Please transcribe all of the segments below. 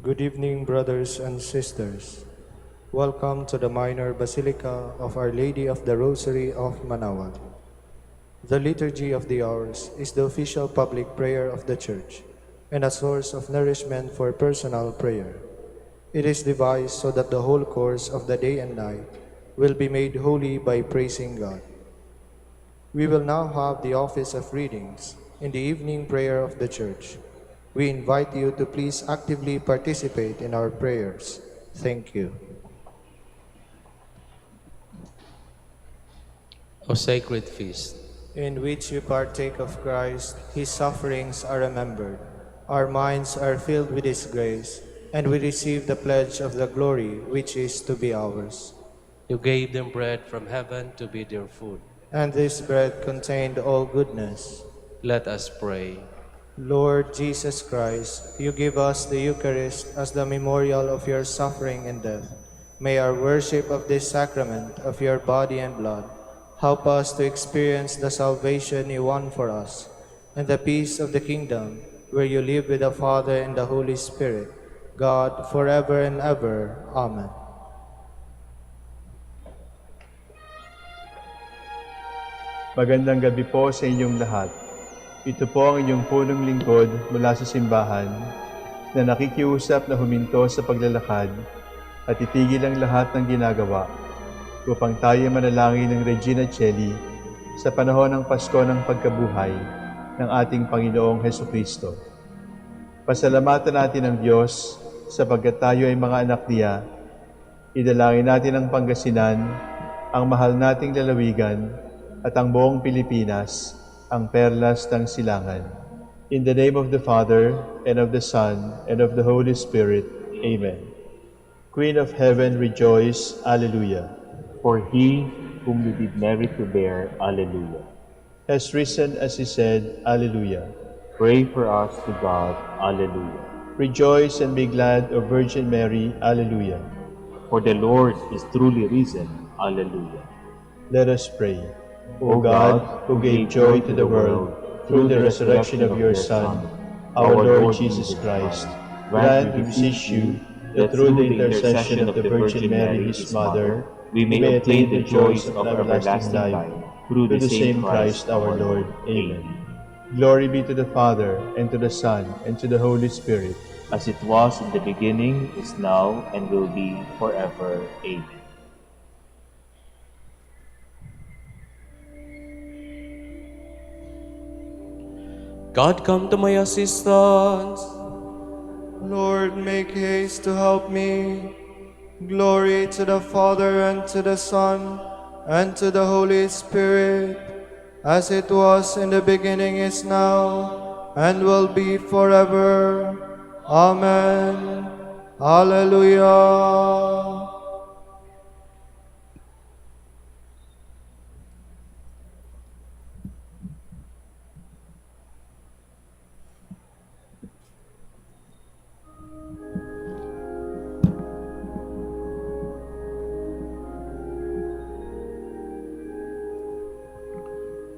Good evening, brothers and sisters. Welcome to the Minor Basilica of Our Lady of the Rosary of Manaoag. The Liturgy of the Hours is the official public prayer of the Church and a source of nourishment for personal prayer. It is devised so that the whole course of the day and night will be made holy by praising God. We will now have the office of readings in the evening prayer of the Church. We invite you to please actively participate in our prayers. Thank you. O Sacred Feast, in which we partake of Christ, His sufferings are remembered. Our minds are filled with His grace, and we receive the pledge of the glory which is to be ours. you gave them bread from heaven to be their food. And this bread contained all goodness. Let us pray. Lord Jesus Christ, you give us the Eucharist as the memorial of your suffering and death. May our worship of this sacrament of your body and blood help us to experience the salvation you won for us and the peace of the kingdom where you live with the Father and the Holy Spirit, God, forever and ever. Amen. Magandang gabi po sa inyong lahat. Ito po ang inyong punong lingkod mula sa simbahan na nakikiusap na huminto sa paglalakad at itigil ang lahat ng ginagawa upang tayo manalangin ng Regina Coeli sa panahon ng Pasko ng pagkabuhay ng ating Panginoong Hesukristo. Pasalamatan natin ang Diyos sapagkat tayo ay mga anak niya. Idalangin natin ang Pangasinan, ang mahal nating lalawigan at ang buong Pilipinas, ang perlas ng silangan. In the name of the Father, and of the Son, and of the Holy Spirit. Amen. Queen of Heaven, rejoice. Alleluia. For he whom you did merit to bear. Alleluia. Has risen as he said. Alleluia. Pray for us to God. Alleluia. Rejoice and be glad, O Virgin Mary. Alleluia. For the Lord is truly risen. Alleluia. Let us pray. O God, who gave joy to the world through the resurrection of your Son, our Lord Jesus Christ, grant, we beseech you, that through the intercession of the Virgin Mary, his Mother, we may obtain the joys of everlasting life, through the same Christ our Lord. Amen. Glory be to the Father, and to the Son, and to the Holy Spirit, as it was in the beginning, is now, and will be forever. Amen. God, come to my assistance. Lord, make haste to help me. Glory to the Father, and to the Son, and to the Holy Spirit, as it was in the beginning, is now, and will be forever. Amen. Hallelujah.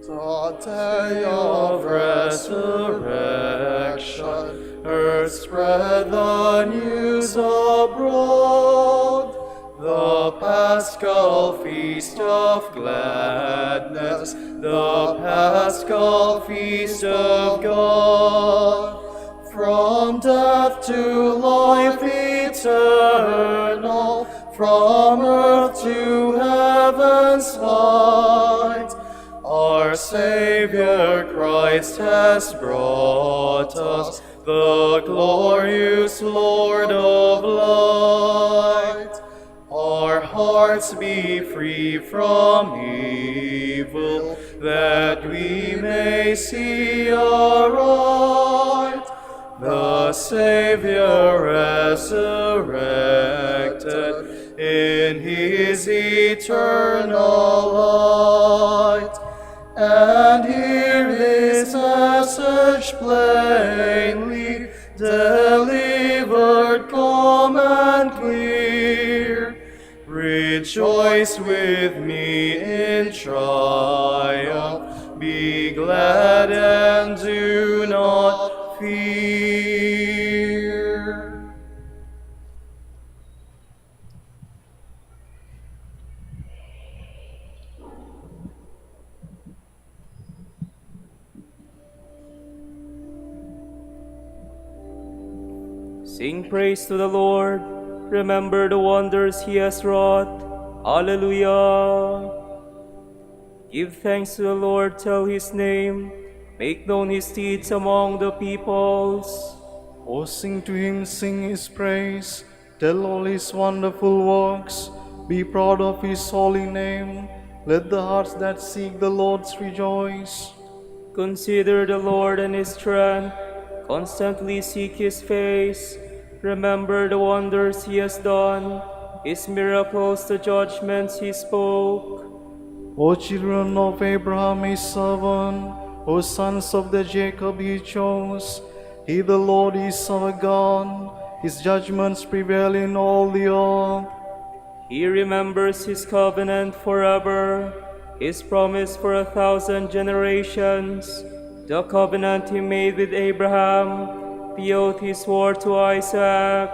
The day of resurrection, earth spread the news abroad. The Paschal feast of gladness, the Paschal feast of God. From death to life eternal, from earth to heaven's light, our Savior Christ has brought us, the glorious Lord of light. Our hearts be free from evil, that we may see aright the Savior resurrected in his eternal light. And hear his message plainly, delivered calm and clear. Rejoice with me in triumph, be glad and do not fear. Sing praise to the Lord. Remember the wonders he has wrought. Alleluia. Give thanks to the Lord, tell his name. Make known his deeds among the peoples. O sing to him, sing his praise. Tell all his wonderful works. Be proud of his holy name. Let the hearts that seek the Lord rejoice. Consider the Lord and his strength. Constantly seek his face. Remember the wonders he has done, his miracles, the judgments he spoke. O children of Abraham his servant, O sons of the Jacob he chose, he the Lord is our God, his judgments prevail in all the earth. He remembers his covenant forever, his promise for 1,000 generations, the covenant he made with Abraham, the oath he swore to Isaac.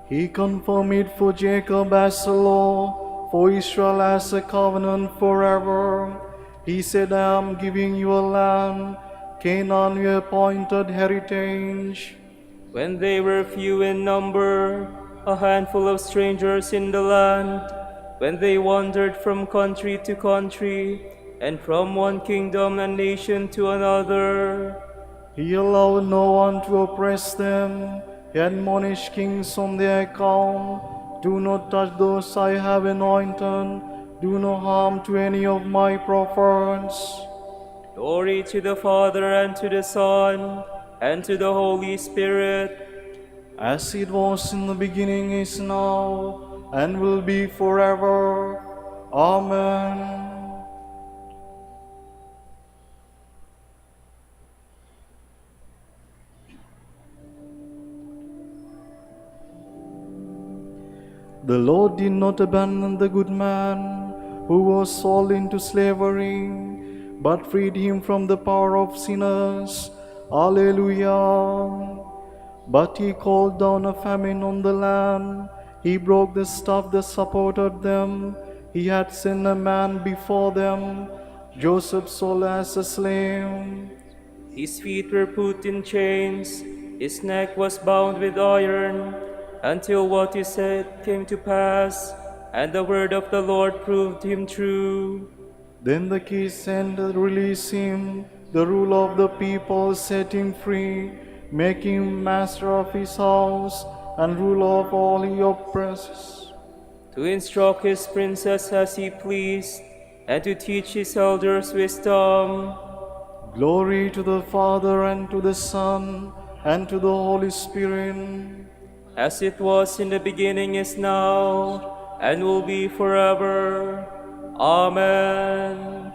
He confirmed it for Jacob as a law, for Israel as a covenant forever. He said, I am giving you a land, Canaan your appointed heritage. When they were few in number, a handful of strangers in the land, when they wandered from country to country, and from one kingdom and nation to another. He allowed no one to oppress them. He admonished kings on their account. Do not touch those I have anointed. Do no harm to any of my prophets. Glory to the Father, and to the Son, and to the Holy Spirit. As it was in the beginning, is now, and will be forever. Amen. The Lord did not abandon the good man who was sold into slavery, but freed him from the power of sinners. Alleluia. But he called down a famine on the land. He broke the staff that supported them. He had sent a man before them, Joseph sold as a slave. His feet were put in chains, his neck was bound with iron, until what he said came to pass, and the word of the Lord proved him true. Then the king sent to release him. The ruler of the people set him free, making him master of his house and ruler of all he oppresses. To instruct his princes as he pleased, and to teach his elders wisdom. Glory to the Father, and to the Son, and to the Holy Spirit. As it was in the beginning, is now, and will be forever. Amen.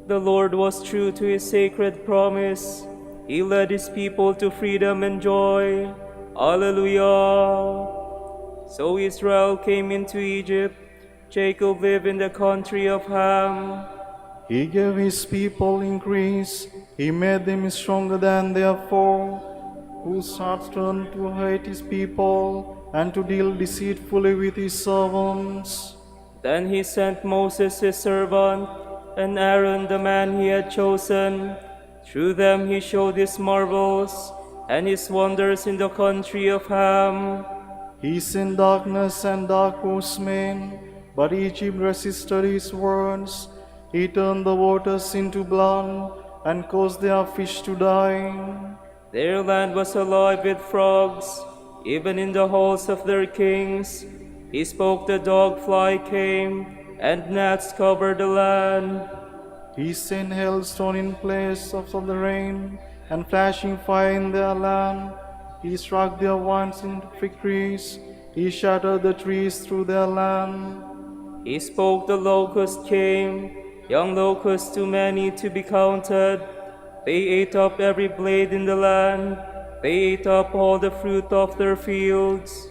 The Lord was true to his sacred promise. He led his people to freedom and joy. Alleluia. So Israel came into Egypt. Jacob lived in the country of Ham. He gave his people increase. He made them stronger than their foe, whose hearts turned to hate his people and to deal deceitfully with his servants. Then he sent Moses his servant, and Aaron the man he had chosen. Through them he showed his marvels and his wonders in the country of Ham. He sent darkness and dark horsemen, but Egypt resisted his words. He turned the waters into blood and caused their fish to die. Their land was alive with frogs, even in the halls of their kings. He spoke, the dog fly came, and gnats covered the land. He sent hailstone in place of the rain, and flashing fire in their land. He struck their vines into fig trees. He shattered the trees through their land. He spoke, the locust came, young locusts too many to be counted. They ate up every blade in the land. They ate up all the fruit of their fields.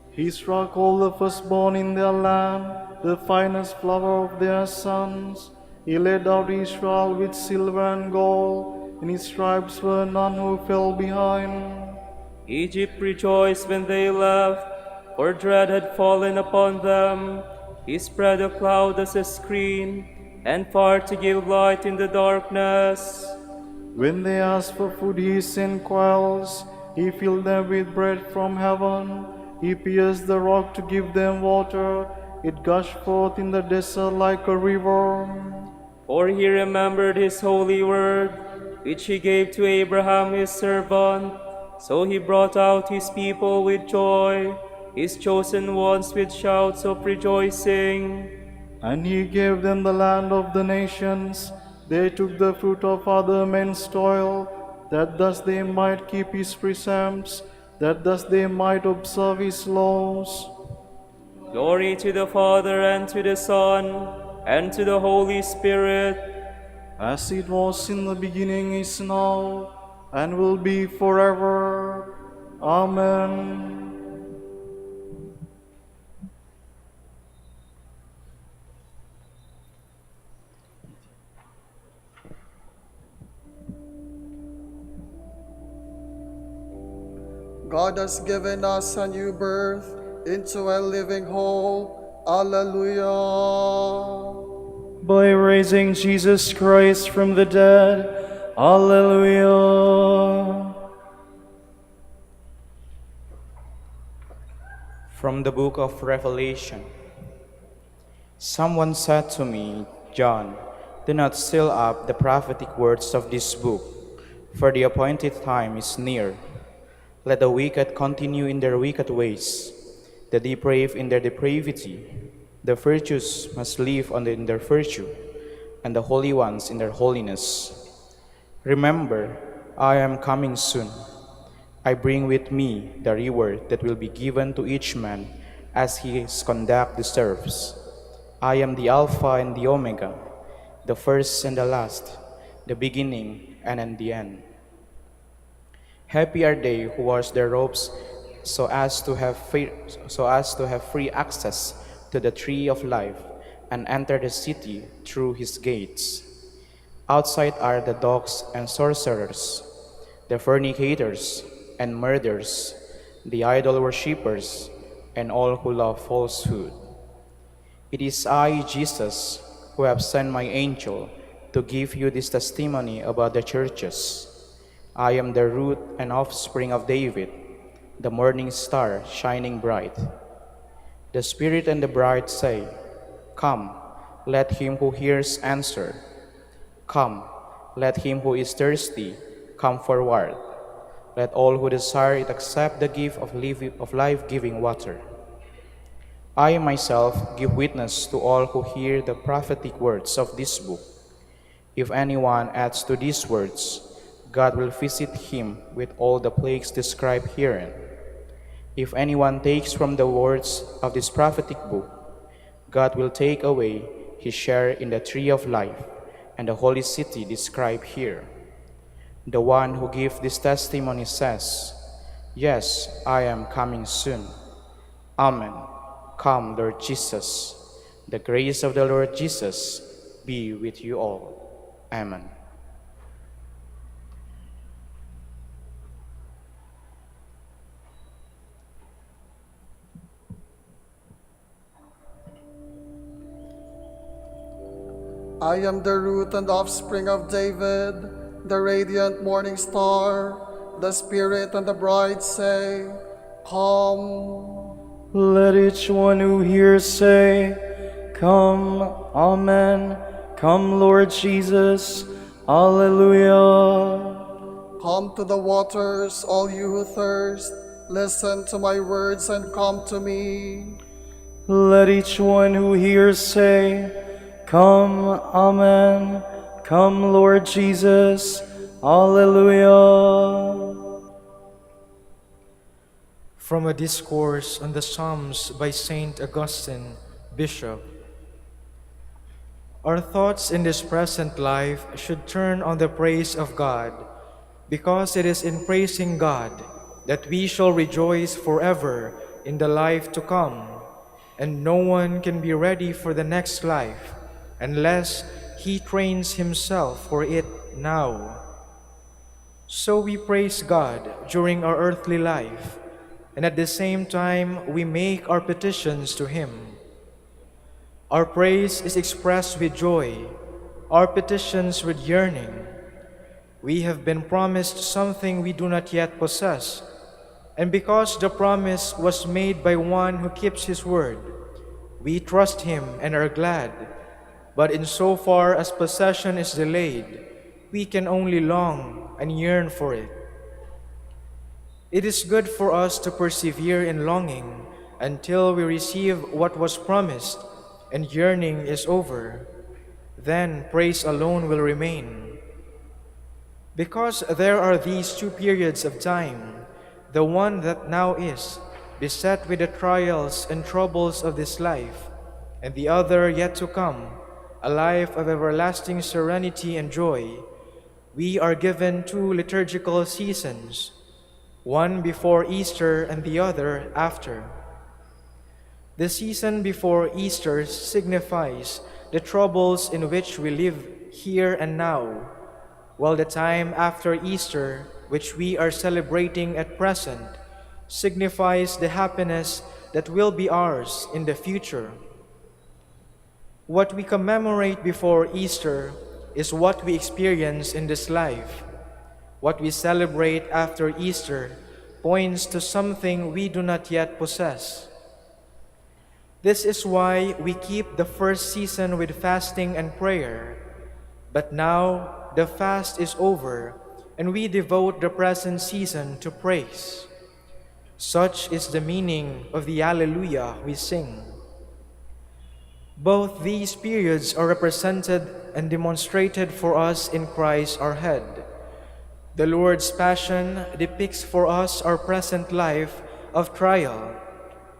He struck all the firstborn in their land, the finest flower of their sons. He led out Israel with silver and gold. In his tribes were none who fell behind. Egypt rejoiced when they left, for dread had fallen upon them. He spread a cloud as a screen, and fire to give light in the darkness. When they asked for food, he sent quails. He filled them with bread from heaven. He pierced the rock to give them water. It gushed forth in the desert like a river. For he remembered his holy word, which he gave to Abraham his servant. So he brought out his people with joy, his chosen ones with shouts of rejoicing. And he gave them the land of the nations. They took the fruit of other men's toil, that thus they might keep his precepts, that thus they might observe his laws. Glory to the Father, and to the Son, and to the Holy Spirit, As it was in the beginning, is now, and will be forever. Amen. God has given us a new birth into a living hope. Alleluia. By raising Jesus Christ from the dead. Alleluia. From the book of Revelation. Someone said to me, John, do not seal up the prophetic words of this book, for the appointed time is near. Let the wicked continue in their wicked ways, the depraved in their depravity. The virtuous must live in their virtue, and the holy ones in their holiness. Remember, I am coming soon. I bring with me the reward that will be given to each man as his conduct deserves. I am the Alpha and the Omega, the first and the last, the beginning and the end. Happy are they who wash their robes so as to have free access to the tree of life and enter the city through his gates. Outside are the dogs and sorcerers, the fornicators and murderers, the idol worshippers, and all who love falsehood. It is I, Jesus, who have sent my angel to give you this testimony about the churches. I am the root and offspring of David, the morning star shining bright. The Spirit and the bride say, Come, let him who hears answer. Come, let him who is thirsty come forward. Let all who desire it accept the gift of life-giving water. I myself give witness to all who hear the prophetic words of this book. If anyone adds to these words, God will visit him with all the plagues described herein. If anyone takes from the words of this prophetic book, God will take away his share in the tree of life and the holy city described here. The one who gives this testimony says, Yes, I am coming soon. Amen. Come, Lord Jesus. The grace of the Lord Jesus be with you all. Amen. I am the root and offspring of David, the radiant morning star. The Spirit and the bride say, Come. Let each one who hears say, Come, Amen. Come, Lord Jesus. Alleluia. Come to the waters, all you who thirst. Listen to my words and come to me. Let each one who hears say, Come, Amen. Come, Lord Jesus. Alleluia. From a discourse on the Psalms by Saint Augustine, Bishop. Our thoughts in this present life should turn on the praise of God, because it is in praising God that we shall rejoice forever in the life to come, and no one can be ready for the next life unless he trains himself for it now. So we praise God during our earthly life, and at the same time we make our petitions to Him. Our praise is expressed with joy, our petitions with yearning. We have been promised something we do not yet possess, and because the promise was made by one who keeps his word, we trust him and are glad. But insofar as possession is delayed, we can only long and yearn for it. It is good for us to persevere in longing until we receive what was promised and yearning is over. Then praise alone will remain. Because there are these two periods of time, the one that now is, beset with the trials and troubles of this life, and the other yet to come, a life of everlasting serenity and joy, we are given two liturgical seasons, one before Easter and the other after. The season before Easter signifies the troubles in which we live here and now, while the time after Easter, which we are celebrating at present, signifies the happiness that will be ours in the future. What we commemorate before Easter is what we experience in this life. What we celebrate after Easter points to something we do not yet possess. This is why we keep the first season with fasting and prayer. But now the fast is over, and we devote the present season to praise. Such is the meaning of the Alleluia we sing. Both these periods are represented and demonstrated for us in Christ our head. The Lord's Passion depicts for us our present life of trial,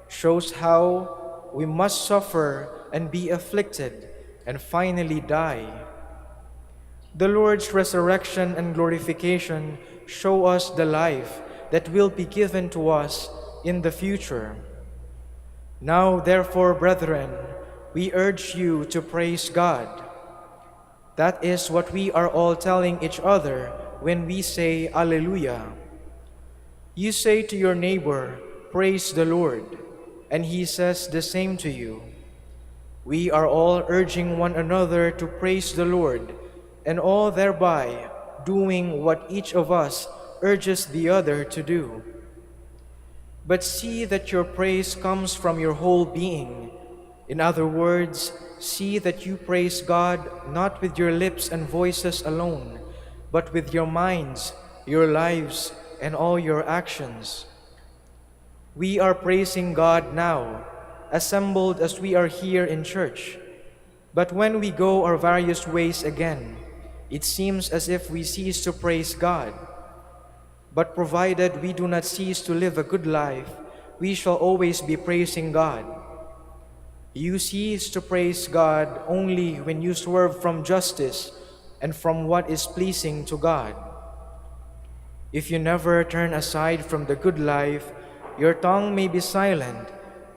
shows how we must suffer and be afflicted and finally die. The Lord's resurrection and glorification show us the life that will be given to us in the future. Now, therefore, brethren, we urge you to praise God. That is what we are all telling each other when we say Alleluia. You say to your neighbor, praise the Lord, and he says the same to you. We are all urging one another to praise the Lord, and all thereby doing what each of us urges the other to do. But see that your praise comes from your whole being. In other words, see that you praise God not with your lips and voices alone, but with your minds, your lives, and all your actions. We are praising God now, assembled as we are here in church. But when we go our various ways again, it seems as if we cease to praise God. But provided we do not cease to live a good life, we shall always be praising God. You cease to praise God only when you swerve from justice and from what is pleasing to God. If you never turn aside from the good life, your tongue may be silent,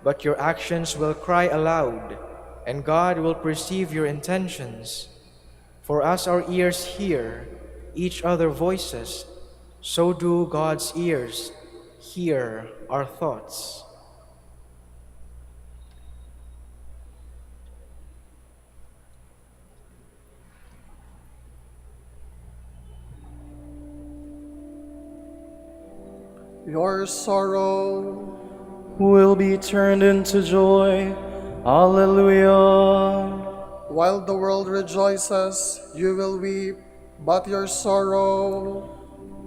but your actions will cry aloud, and God will perceive your intentions. For as our ears hear each other's voices, so do God's ears hear our thoughts. Your sorrow will be turned into joy. Alleluia. while the world rejoices, you will weep, but your sorrow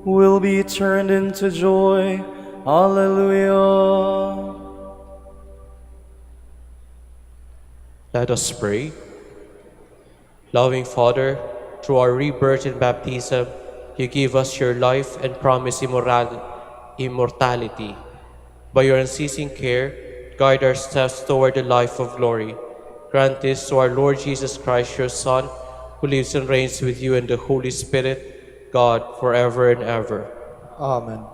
Will be turned into joy. Alleluia. Let us pray. Loving Father, through our rebirth and baptism, you give us your life and promise immortality. By your unceasing care, guide our steps toward the life of glory. Grant this to our Lord Jesus Christ, your Son, who lives and reigns with you in the Holy Spirit, God, forever and ever. Amen.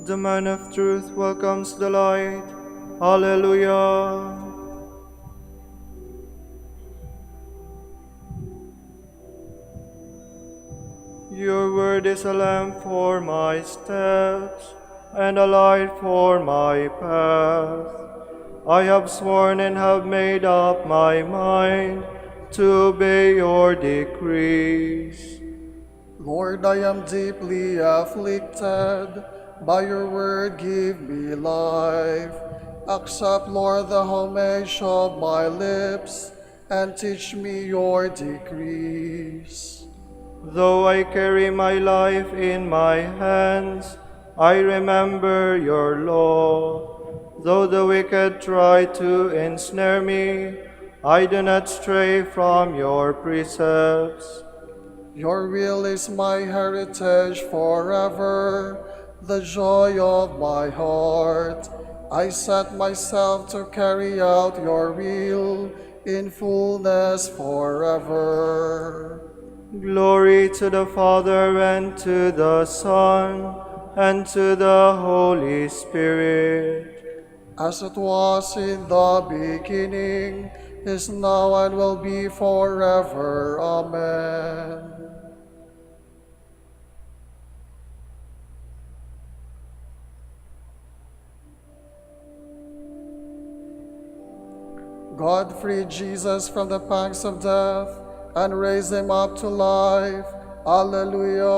The man of truth welcomes the light. Alleluia. Your word is a lamp for my steps and a light for my path. I have sworn and have made up my mind to obey your decrees. Lord, I am deeply afflicted. By your word, give me life. Accept, Lord, the homage of my lips, and teach me your decrees. Though I carry my life in my hands, I remember your law. Though the wicked try to ensnare me, I do not stray from your precepts. Your will is my heritage forever, the joy of my heart. I set myself to carry out your will in fullness forever. Glory to the Father, and to the Son, and to the Holy Spirit. As it was in the beginning, is now, and will be forever. Amen. God freed Jesus from the pangs of death and raised him up to life. Alleluia.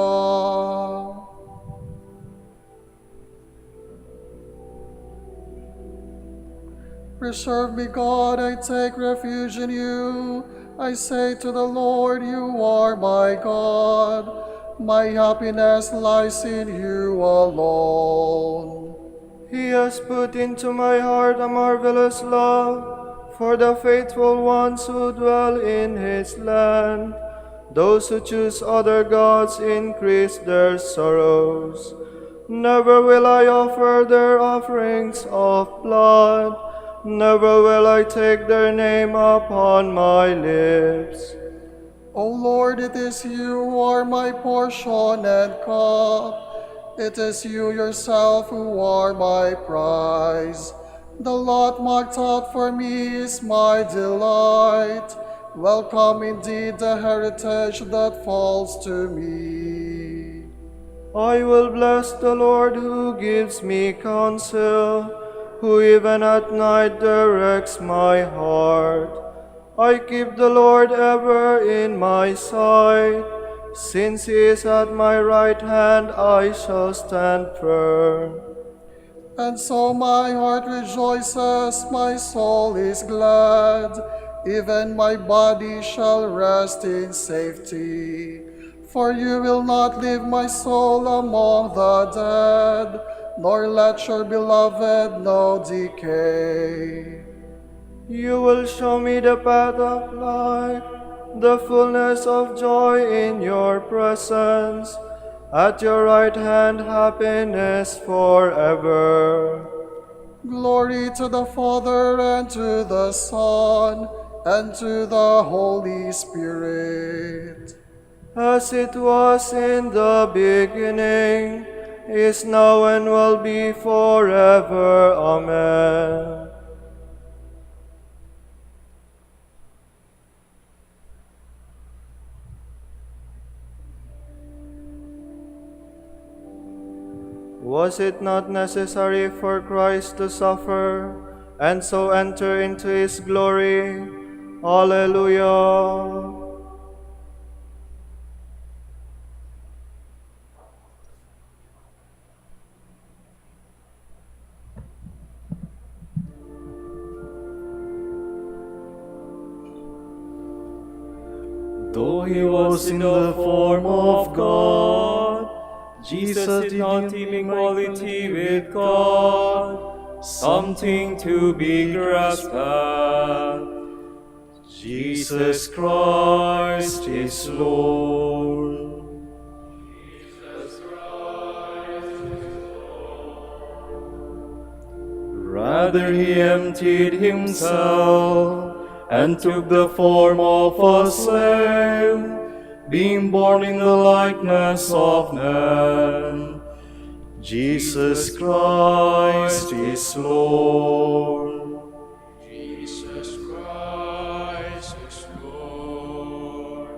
Preserve me, God, I take refuge in you. I say to the Lord, you are my God. My happiness lies in you alone. He has put into my heart a marvelous love for the faithful ones who dwell in his land. Those who choose other gods increase their sorrows. Never will I offer their offerings of blood. Never will I take their name upon my lips. O Lord, it is you who are my portion and cup. It is you yourself who are my prize. The lot marked out for me is my delight. Welcome indeed the heritage that falls to me. I will bless the Lord who gives me counsel, who even at night directs my heart. I keep the Lord ever in my sight. Since he is at my right hand, I shall stand firm. And so my heart rejoices, my soul is glad. Even my body shall rest in safety. For you will not leave my soul among the dead, nor let your beloved know decay. You will show me the path of life, the fullness of joy in your presence. At your right hand, happiness forever. Glory to the Father, and to the Son, and to the Holy Spirit. As it was in the beginning, is now, and will be forever. Amen. Was it not necessary for Christ to suffer and so enter into his glory? Alleluia. Though he was in the form of God, Jesus did not deem equality with God something to be grasped at. Jesus Christ is Lord. Rather, he emptied himself and took the form of a slave, being born in the likeness of men. Jesus Christ is Lord. Jesus Christ is Lord.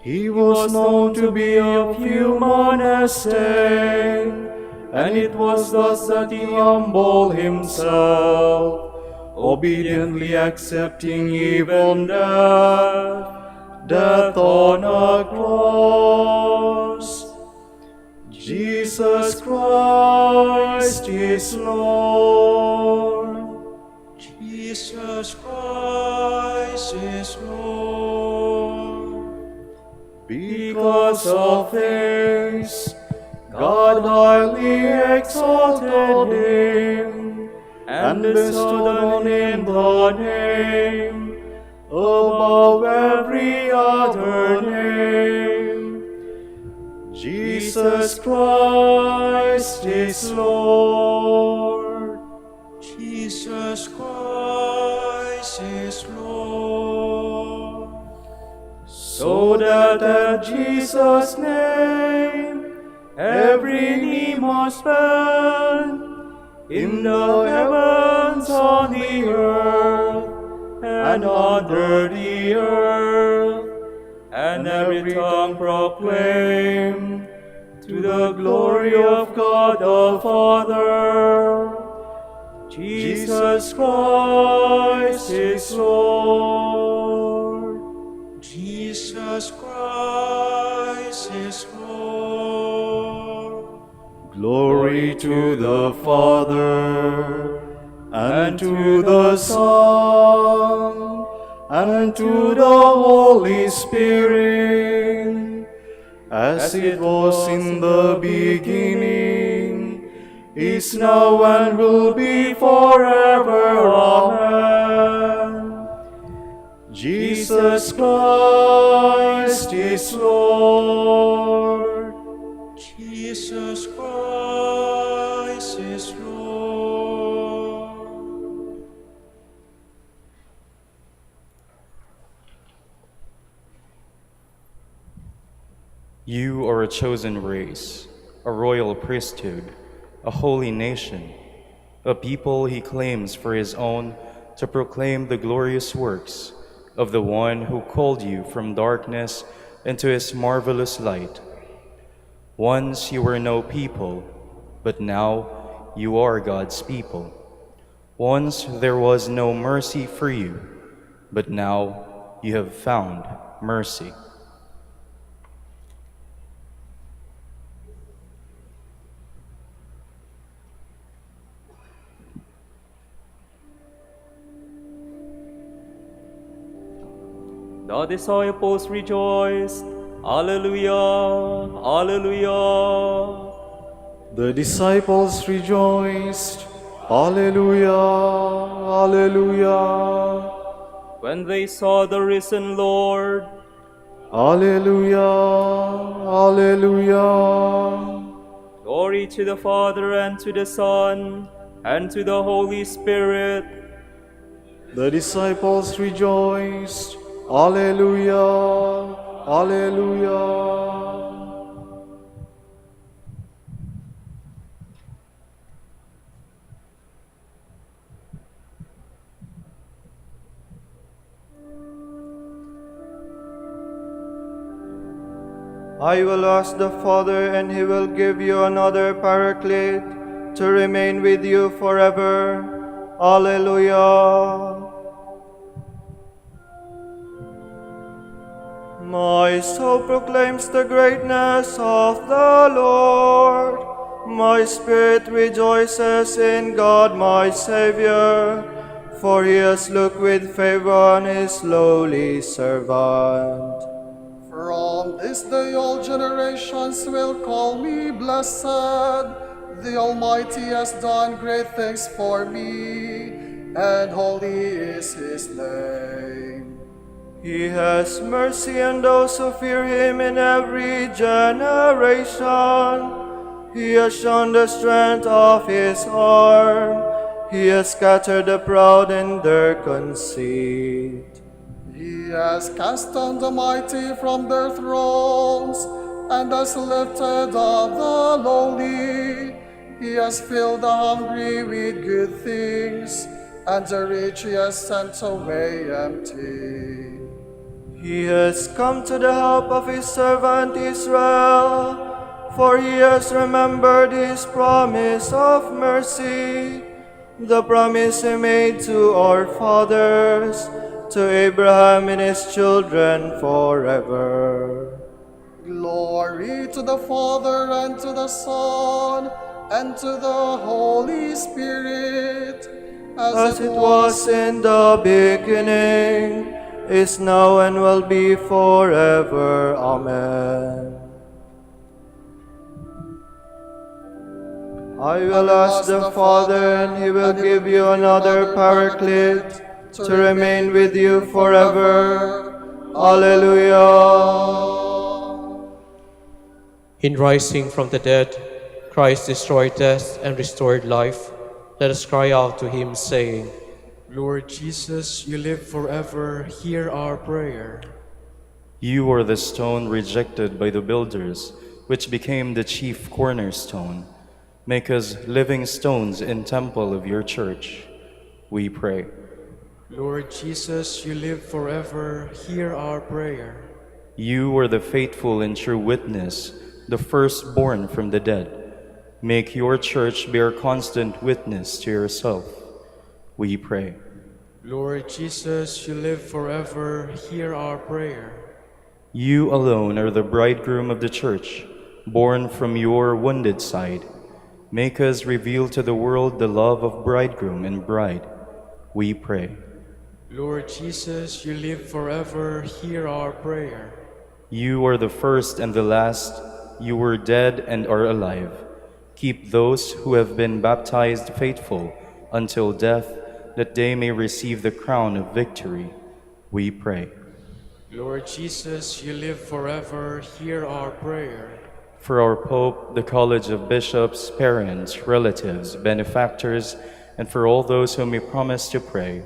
He was known to be of human estate, and it was thus that he humbled himself, obediently accepting even death on a cross. Jesus Christ is Lord. Jesus Christ is Lord. Because of this, God highly exalted him and bestowed on him the name above every other name. Jesus Christ is Lord. Jesus Christ is Lord. So that at Jesus' name every knee must bend, in the heavens, on the earth, and under the earth, and every tongue proclaim to the glory of God the Father, Jesus Christ is Lord. Jesus Christ is Lord. Glory to the Father, and to the Son, and to the Holy Spirit, as it was in the beginning, is now, and will be forever. Amen. Jesus Christ is Lord. Jesus Christ is Lord. You are a chosen race, a royal priesthood, a holy nation, a people he claims for his own, to proclaim the glorious works of the one who called you from darkness into his marvelous light. Once you were no people, but now you are God's people. Once there was no mercy for you, but now you have found mercy. The disciples rejoiced. Alleluia, alleluia. The disciples rejoiced. Alleluia, alleluia. When they saw the risen Lord, Alleluia, alleluia. glory to the Father, and to the Son, and to the Holy Spirit. The disciples rejoiced. Alleluia, alleluia. I will ask the Father, and he will give you another Paraclete to remain with you forever. Alleluia. My soul proclaims the greatness of the Lord. My spirit rejoices in God my Savior, for he has looked with favor on his lowly servant. From this day all generations will call me blessed. The Almighty has done great things for me, and holy is his name. He has mercy on those who fear him in every generation. He has shown the strength of his arm. He has scattered the proud in their conceit. He has cast down the mighty from their thrones. and has lifted up the lowly. He has filled the hungry with good things, and the rich he has sent away empty. He has come to the help of his servant Israel, for he has remembered his promise of mercy, the promise he made to our fathers, to Abraham and his children forever. Glory to the Father, and to the Son, and to the Holy Spirit, As it was in the beginning, is now, and will be forever. Amen. I will ask the Father, and he will give you another Paraclete to remain with you forever. Alleluia. In rising from the dead, Christ destroyed death and restored life. Let us cry out to him, saying, Lord Jesus, you live forever, hear our prayer. You are the stone rejected by the builders, which became the chief cornerstone. Make us living stones in temple of your church. We pray. Lord Jesus, you live forever, hear our prayer. You are the faithful and true witness, the firstborn from the dead. Make your church bear constant witness to yourself. We pray. Lord Jesus, you live forever, hear our prayer. You alone are the bridegroom of the church, born from your wounded side. Make us reveal to the world the love of bridegroom and bride. We pray. Lord Jesus, you live forever, hear our prayer. You are the first and the last. You were dead and are alive. Keep those who have been baptized faithful until death, that they may receive the crown of victory. We pray. Lord Jesus, you live forever, hear our prayer. For our Pope, the College of Bishops, parents, relatives, benefactors, and for all those whom we promise to pray,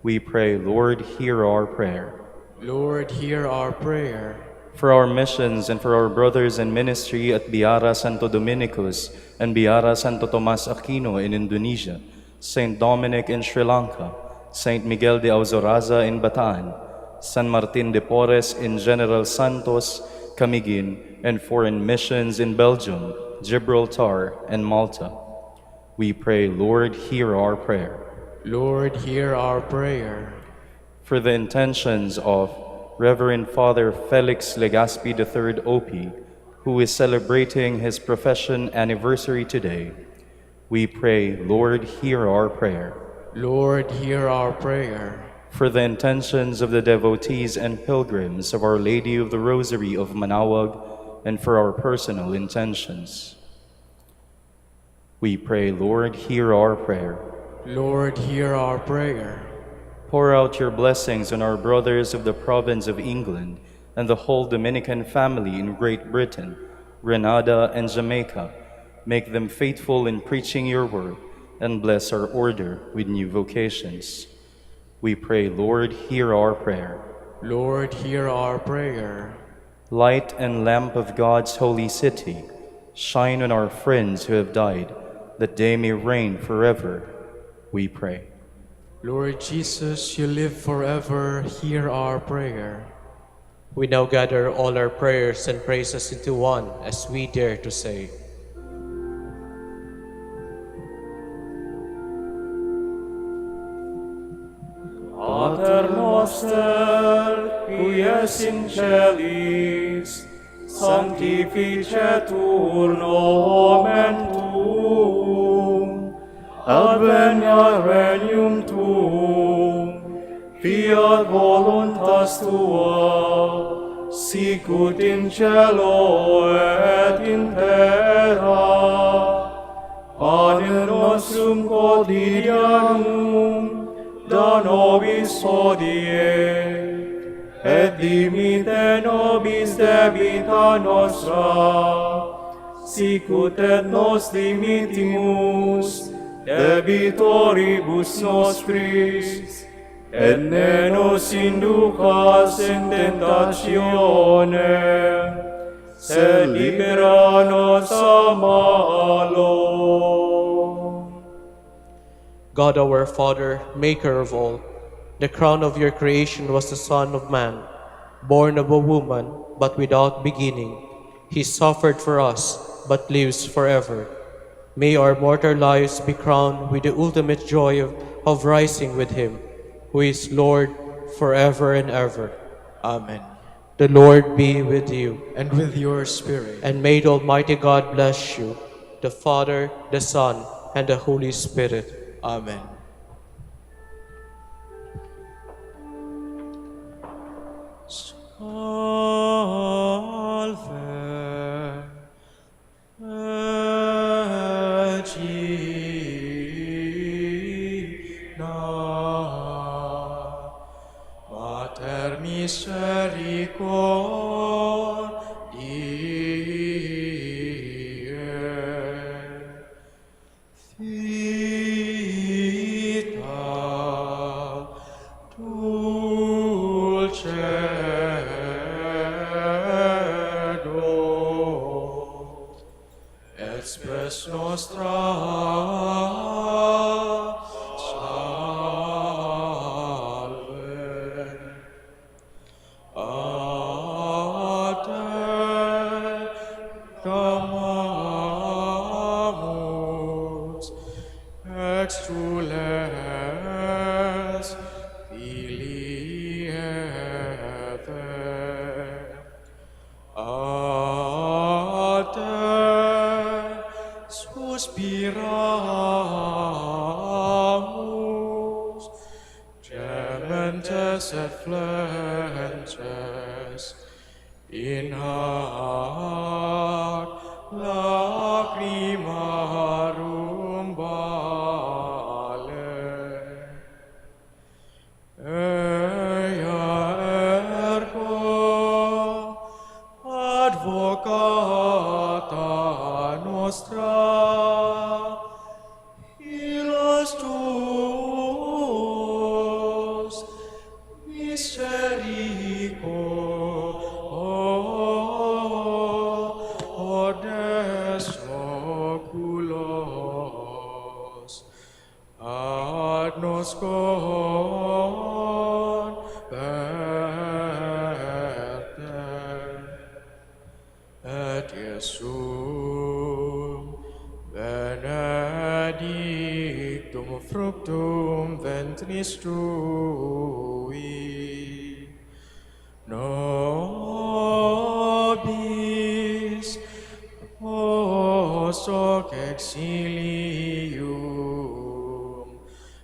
we pray, Lord, hear our prayer. Lord, hear our prayer. For our missions and for our brothers in ministry at Biara Santo Dominicus and Biara Santo Tomas Aquino in Indonesia, St. Dominic in Sri Lanka, St. Miguel de Auzoraza in Bataan, San Martin de Porres in General Santos, Camiguin, and foreign missions in Belgium, Gibraltar, and Malta. We pray, Lord, hear our prayer. Lord, hear our prayer. For the intentions of Reverend Father Felix Legaspi III OP, who is celebrating his profession anniversary today, we pray, Lord, hear our prayer. Lord, hear our prayer. For the intentions of the devotees and pilgrims of Our Lady of the Rosary of Manaoag, and for our personal intentions, we pray, Lord, hear our prayer. Lord, hear our prayer. Pour out your blessings on our brothers of the province of England and the whole Dominican family in Great Britain, Grenada, and Jamaica. Make them faithful in preaching your word, and bless our order with new vocations. We pray, Lord, hear our prayer. Lord, hear our prayer. Light and lamp of God's holy city, shine on our friends who have died, that they may reign forever. We pray. Lord Jesus, you live forever, hear our prayer. We now gather all our prayers and praises into one as we dare to say, Pater noster, qui es in celis, sanctificetur nomen tuum, adveniat regnum tuum, fiat voluntas tua, sicut in cielo et in terra. Panem nostrum quotidianum da nobis hodie, et dimitte nobis debita nostra, sicut et nos dimittimus debitoribus nostris, et ne nos inducas in tentationem, sed libera nos a malo. God our Father, maker of all, the crown of your creation was the Son of Man, born of a woman, but without beginning. He suffered for us, but lives forever. May our mortal lives be crowned with the ultimate joy of rising with him, who is Lord forever and ever. Amen. The Lord be with you, And with your spirit. and may the Almighty God bless you, the Father, the Son, and the Holy Spirit. Amen. Salve Regina, Mater misericordiae, Vita dulcedo, et spes nostra salve. A te clamamus, extules Filii Eve. A te suspiramus, gementes et flentes, in hac lacrimarum vale. Ea ergo advocata nostra, illas tuos misericordes oculos ad nos converte, et Iesum benedictum fructum ventris tui, nobis post hoc exilium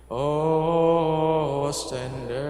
ostende.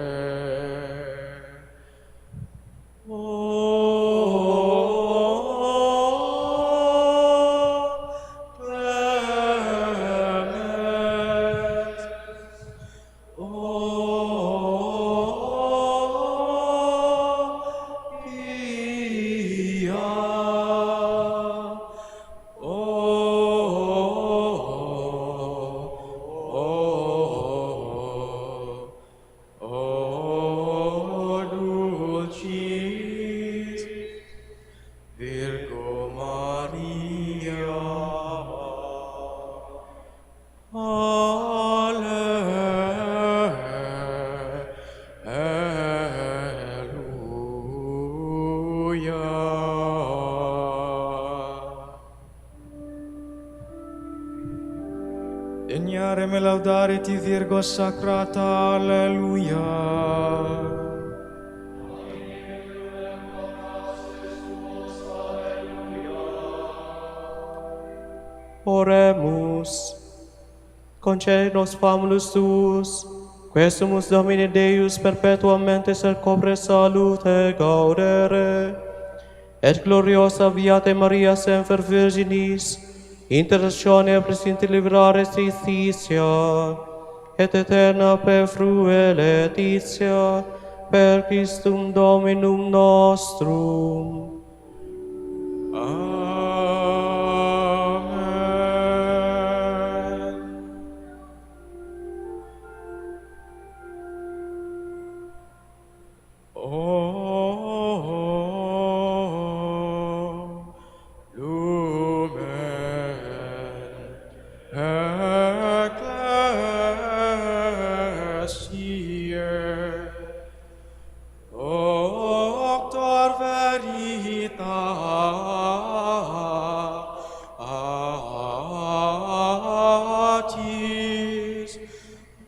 Virgo Maria, Alleluia. Degnare me laudare ti Virgo Sacrata, Alleluia. Oremus. Concede nos famulus tuus, quesumus Domine Deus perpetuamente sercopre salute gaudere, et gloriosa Beate Maria semper Virginis, intercessione presente librare justitia, et eterna per frue laetitia, per Christum Dominum nostrum.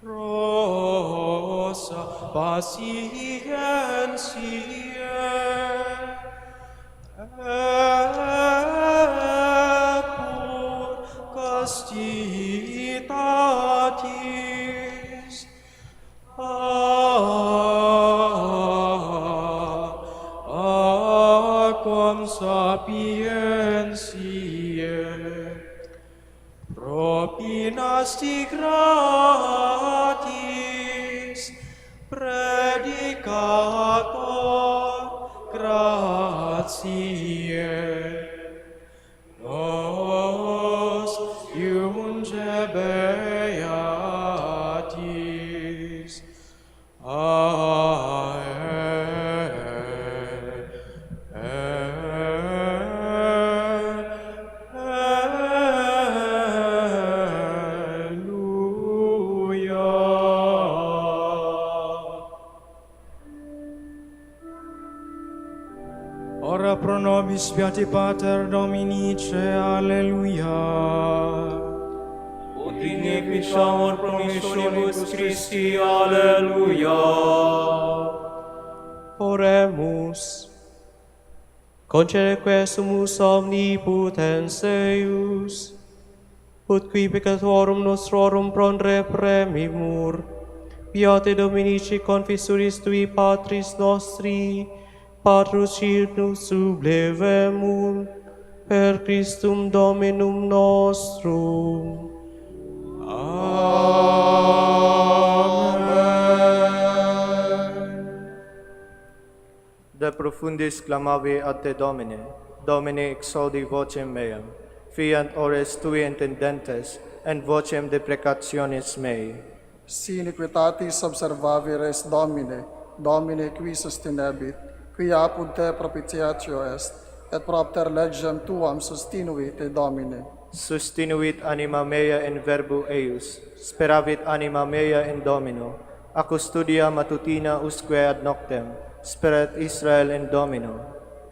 Rosa paciencia pur castitatis aquam sapientiae propinasti gratis predicator gratiae nos iunge beatis Ora pro nobis beati Pater Dominice, alleluia. Ut inefficiamur promissionibus Christi, alleluia. Oremus. Concede quesumus omnipotens eius, ut qui peccatorum nostrorum prondere premimur, Beate Dominici confessuris tui Patris nostri, patrocinus sublevemur, per Christum Dominum nostrum. De profundis clamavi ad te Domine, Domine exaudi vocem meam, fiant ores tui intendentes, and vocem deprecationis mei. Si iniquitatis observavi res Domine, Domine qui sustinebit, qui apud te propitiatio est, et propter legem tuam sustinuit te Domine. Sustinuit anima mea in verbo eius, speravit anima mea in Domino, a custodia matutina usque ad noctem, speret Israel in Domino.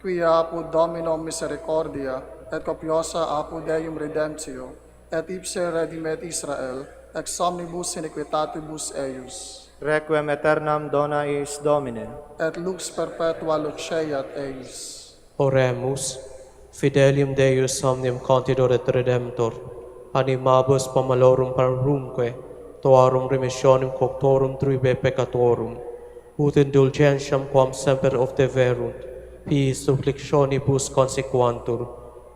Qui apud Domino misericordia, et copiosa apud Deum redemptio, et ipse redimet Israel, ex omnibus iniquitatibus eius. Requiem aeternam dona eis Domine. Et lux perpetua luceat eis. Oremus. Fidelium Deus omnium contidor et redemptor, animabus pomalorum parumque, tuarum remissionem coctorum tribe peccatorum, ut indulgentiam quam semper obteverunt, pis supplictionibus consequantur,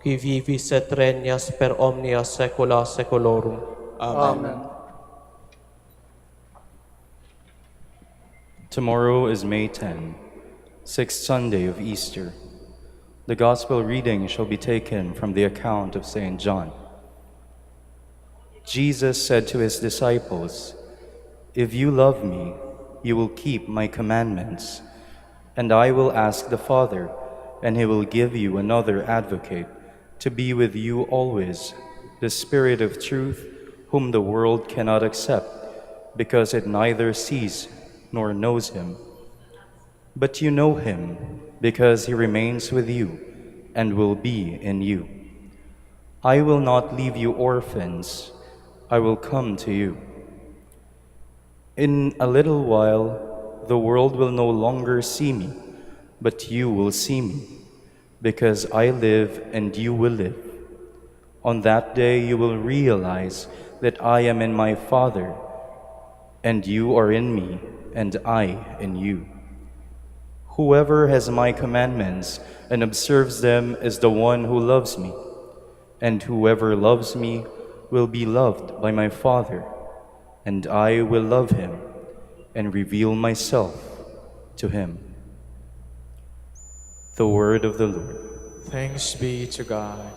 qui vivis et regnas per omnia saecula saeculorum. Amen. Tomorrow is May 10, sixth Sunday of Easter. The Gospel reading shall be taken from the account of St. John. Jesus said to his disciples, "If you love me, you will keep my commandments, and I will ask the Father, and he will give you another advocate to be with you always, the Spirit of truth, whom the world cannot accept, because it neither sees nor knows him. But you know him, because he remains with you and will be in you. I will not leave you orphans, I will come to you. In a little while, the world will no longer see me, but you will see me, because I live and you will live. On that day you will realize that I am in my Father, and you are in me, and I in you. Whoever has my commandments and observes them is the one who loves me, and whoever loves me will be loved by my Father, and I will love him and reveal myself to him." The word of the Lord. Thanks be to God.